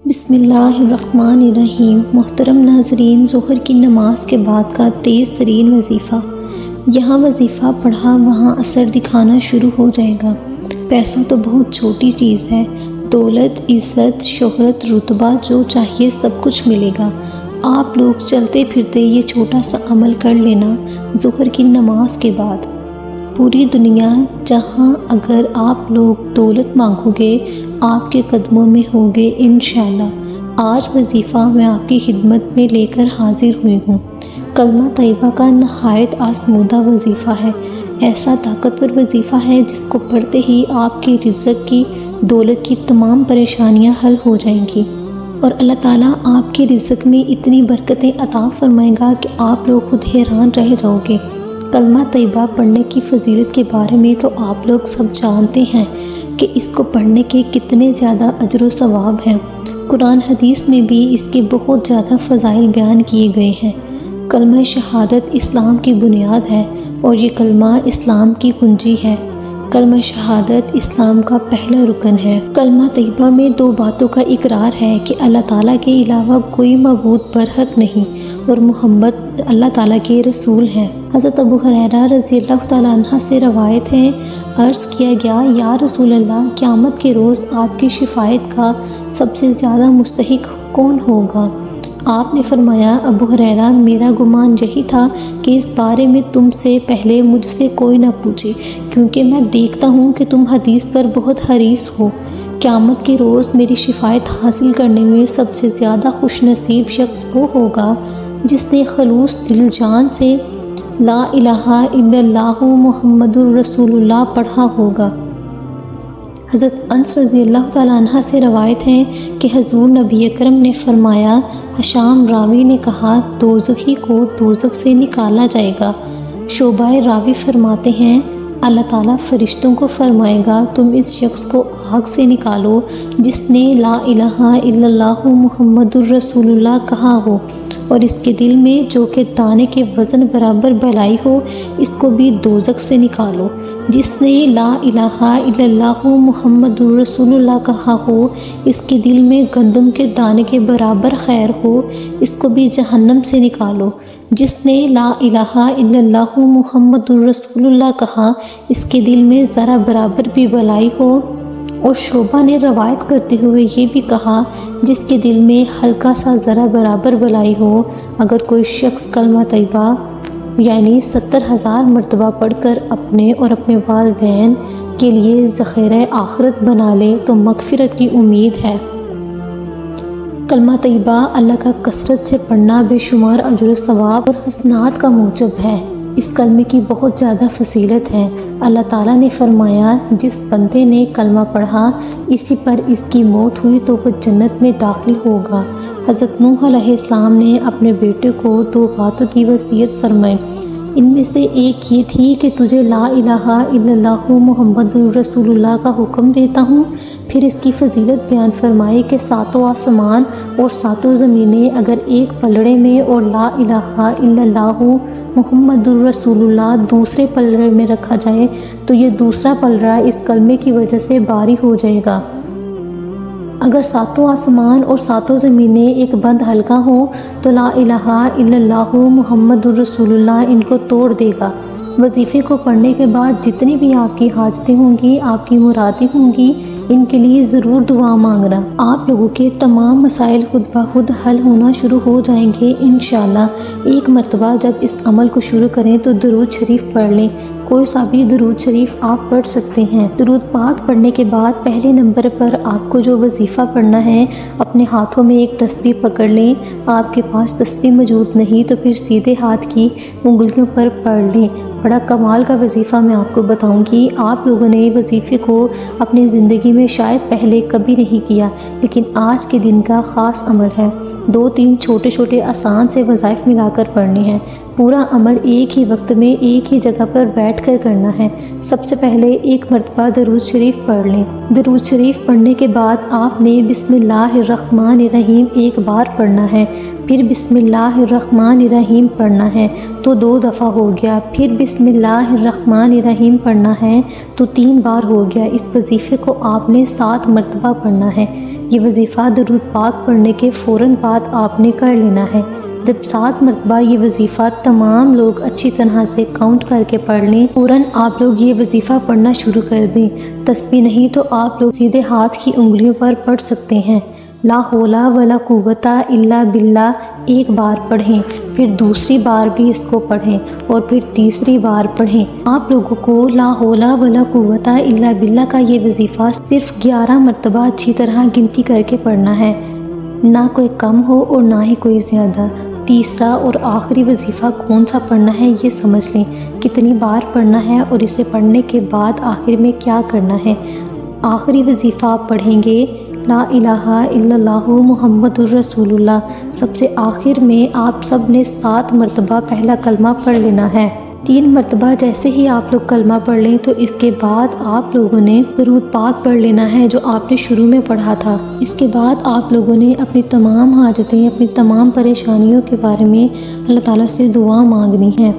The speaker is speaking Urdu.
بسم اللہ الرحمن الرحیم۔ محترم ناظرین، ظہر کی نماز کے بعد کا تیز ترین وظیفہ۔ یہاں وظیفہ پڑھا وہاں اثر دکھانا شروع ہو جائے گا۔ پیسہ تو بہت چھوٹی چیز ہے، دولت، عزت، شہرت، رتبہ جو چاہیے سب کچھ ملے گا۔ آپ لوگ چلتے پھرتے یہ چھوٹا سا عمل کر لینا ظہر کی نماز کے بعد۔ پوری دنیا جہاں اگر آپ لوگ دولت مانگو گے آپ کے قدموں میں ہوگے انشاءاللہ۔ آج وظیفہ میں آپ کی خدمت میں لے کر حاضر ہوئی ہوں۔ کلمہ طیبہ کا نہایت آزمودہ وظیفہ ہے، ایسا طاقتور وظیفہ ہے جس کو پڑھتے ہی آپ کی رزق کی، دولت کی تمام پریشانیاں حل ہو جائیں گی، اور اللہ تعالیٰ آپ کے رزق میں اتنی برکتیں عطا فرمائے گا کہ آپ لوگ خود حیران رہ جاؤ گے۔ کلمہ طیبہ پڑھنے کی فضیلت کے بارے میں تو آپ لوگ سب جانتے ہیں کہ اس کو پڑھنے کے کتنے زیادہ اجر و ثواب ہیں۔ قرآن حدیث میں بھی اس کے بہت زیادہ فضائل بیان کیے گئے ہیں۔ کلمہ شہادت اسلام کی بنیاد ہے اور یہ کلمہ اسلام کی کنجی ہے۔ کلمہ شہادت اسلام کا پہلا رکن ہے۔ کلمہ طیبہ میں دو باتوں کا اقرار ہے کہ اللہ تعالیٰ کے علاوہ کوئی معبود برحق نہیں اور محمد اللہ تعالیٰ کے رسول ہیں۔ حضرت ابو ہریرہ رضی اللہ تعالیٰ عنہ سے روایت ہے، عرض کیا گیا، یا رسول اللہ، قیامت کے روز آپ کی شفاعت کا سب سے زیادہ مستحق کون ہوگا؟ آپ نے فرمایا، ابو ہریرہ، میرا گمان یہی تھا کہ اس بارے میں تم سے پہلے مجھ سے کوئی نہ پوچھے، کیونکہ میں دیکھتا ہوں کہ تم حدیث پر بہت حریص ہو۔ قیامت کے روز میری شفاعت حاصل کرنے میں سب سے زیادہ خوش نصیب شخص وہ ہوگا جس نے خلوص دل جان سے لا الہ الا اللہ محمد الرسول اللہ پڑھا ہوگا۔ حضرت انس رضی اللہ تعالیٰ عنہ سے روایت ہے کہ حضور نبی اکرم نے فرمایا، حشام راوی نے کہا، دوزخی کو دوزخ سے نکالا جائے گا۔ شعبہ راوی فرماتے ہیں، اللہ تعالیٰ فرشتوں کو فرمائے گا، تم اس شخص کو آگ سے نکالو جس نے لا الہ الا اللہ محمد الرسول اللہ کہا ہو، اور اس کے دل میں جو کہ دانے کے وزن برابر بھلائی ہو، اس کو بھی دوزخ سے نکالو۔ جس نے لا الہ الا اللہ محمد الرسول اللہ کہا ہو، اس کے دل میں گندم کے دانے کے برابر خیر ہو، اس کو بھی جہنم سے نکالو۔ جس نے لا الہ الا اللہ محمد الرسول اللہ کہا، اس کے دل میں ذرا برابر بھی بھلائی ہو۔ اور شعبہ نے روایت کرتے ہوئے یہ بھی کہا، جس کے دل میں ہلکا سا ذرا برابر بھلائی ہو۔ اگر کوئی شخص کلمہ طیبہ یعنی 70,000 مرتبہ پڑھ کر اپنے اور اپنے والدین کے لیے ذخیرہ آخرت بنا لے تو مغفرت کی امید ہے۔ کلمہ طیبہ اللہ کا کثرت سے پڑھنا بے شمار اجر و ثواب اور حسنات کا موجب ہے۔ اس کلمے کی بہت زیادہ فضیلت ہے۔ اللہ تعالیٰ نے فرمایا، جس بندے نے کلمہ پڑھا اسی پر اس کی موت ہوئی تو وہ جنت میں داخل ہوگا۔ حضرت نوح علیہ السلام نے اپنے بیٹے کو دو باتوں کی وصیت فرمائی، ان میں سے ایک یہ تھی کہ تجھے لا الہ الا اللہ محمد الرسول اللہ کا حکم دیتا ہوں۔ پھر اس کی فضیلت بیان فرمائی کہ ساتوں آسمان اور ساتوں زمینیں اگر ایک پلڑے میں اور لا الہ الا اللہ محمد الرسول اللہ دوسرے پلڑے میں رکھا جائے تو یہ دوسرا پلڑا اس کلمے کی وجہ سے باری ہو جائے گا۔ اگر ساتوں آسمان اور ساتوں زمینیں ایک بند حلقہ ہوں تو لا الہ الا اللہ محمد الرسول اللہ ان کو توڑ دے گا۔ وظیفے کو پڑھنے کے بعد جتنی بھی آپ کی حاجتیں ہوں گی، آپ کی مرادیں ہوں گی، ان کے لیے ضرور دعا مانگنا۔ آپ لوگوں کے تمام مسائل خود بخود حل ہونا شروع ہو جائیں گے انشاءاللہ۔ ایک مرتبہ جب اس عمل کو شروع کریں تو درود شریف پڑھ لیں، کوئی سا بھی درود شریف آپ پڑھ سکتے ہیں۔ درود پاک پڑھنے کے بعد پہلے نمبر پر آپ کو جو وظیفہ پڑھنا ہے، اپنے ہاتھوں میں ایک تسبیح پکڑ لیں۔ آپ کے پاس تسبیح موجود نہیں تو پھر سیدھے ہاتھ کی انگلیوں پر پڑھ لیں۔ بڑا کمال کا وظیفہ میں آپ کو بتاؤں گی۔ آپ لوگوں نے وظیفے کو اپنی زندگی میں شاید پہلے کبھی نہیں کیا، لیکن آج کے دن کا خاص عمل ہے۔ 2-3 چھوٹے چھوٹے آسان سے وظائف ملا کر پڑھنے ہیں۔ پورا عمل ایک ہی وقت میں ایک ہی جگہ پر بیٹھ کر کرنا ہے۔ سب سے پہلے ایک مرتبہ درود شریف پڑھ لیں۔ درود شریف پڑھنے کے بعد آپ نے بسم اللہ الرحمن الرحیم ایک بار پڑھنا ہے، پھر بسم اللہ الرحمن الرحیم پڑھنا ہے تو 2 دفعہ ہو گیا، پھر بسم اللہ الرحمن الرحیم پڑھنا ہے تو 3 بار ہو گیا۔ اس وظیفے کو آپ نے 7 مرتبہ پڑھنا ہے۔ یہ وظیفہ درود پاک پڑھنے کے فوراً بعد آپ نے کر لینا ہے۔ جب 7 مرتبہ یہ وظیفہ تمام لوگ اچھی طرح سے کاؤنٹ کر کے پڑھ لیں، فوراً آپ لوگ یہ وظیفہ پڑھنا شروع کر دیں۔ تسبیح نہیں تو آپ لوگ سیدھے ہاتھ کی انگلیوں پر پڑھ سکتے ہیں۔ لا حول ولا قوت الا باللہ ایک بار پڑھیں، پھر دوسری بار بھی اس کو پڑھیں اور پھر تیسری بار پڑھیں۔ آپ لوگوں کو لا حول ولا قوت الا باللہ کا یہ وظیفہ صرف 11 مرتبہ اچھی طرح گنتی کر کے پڑھنا ہے، نہ کوئی کم ہو اور نہ ہی کوئی زیادہ۔ تیسرا اور آخری وظیفہ کون سا پڑھنا ہے یہ سمجھ لیں، کتنی بار پڑھنا ہے اور اسے پڑھنے کے بعد آخر میں کیا کرنا ہے۔ آخری وظیفہ آپ پڑھیں گے لا الہ الا اللہ محمد الرسول اللہ۔ سب سے آخر میں آپ سب نے 7 مرتبہ پہلا کلمہ پڑھ لینا ہے۔ 3 مرتبہ جیسے ہی آپ لوگ کلمہ پڑھ لیں تو اس کے بعد آپ لوگوں نے درود پاک پڑھ لینا ہے جو آپ نے شروع میں پڑھا تھا۔ اس کے بعد آپ لوگوں نے اپنی تمام حاجتیں، اپنی تمام پریشانیوں کے بارے میں اللہ تعالیٰ سے دعا مانگنی ہے۔